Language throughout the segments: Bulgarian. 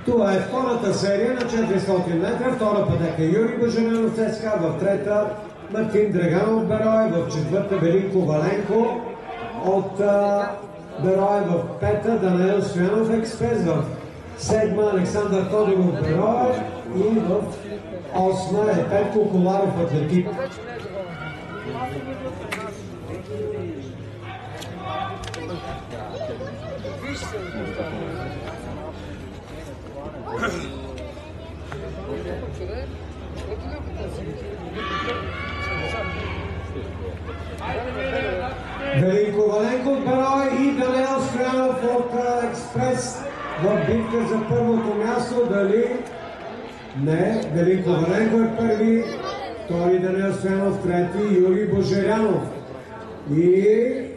Това е втората серия на 400 метра, втора пътека Юрий Божидаров ЦСКА, в трета Мартин Драганов Берой, в четвърта Велин Коваленко от Берой, в пета Данаил Стоянов Експрес, в седма Александър Тодоров Берой и в осма е Петко Коларов Атлетик. Велин Коваленко от Берой и Данаил Стоянов от Експрес в битка за първото място. Дали? Не. Велин Коваленко е първи, втори Данаил Стоянов, трети Юрий Божерянов. И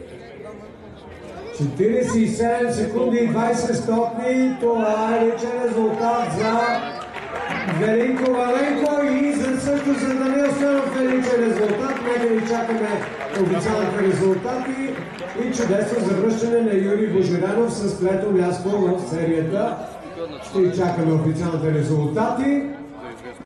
47 секунди и 20 стотни. Това е личен резултат за Велин Коваленко и също за Данаил Стоянов е личен резултат. Нека ви чакаме официалните резултати и чудесно завръщане на Юрий Божерянов с трето място в серията. Ще чакаме официалните резултати.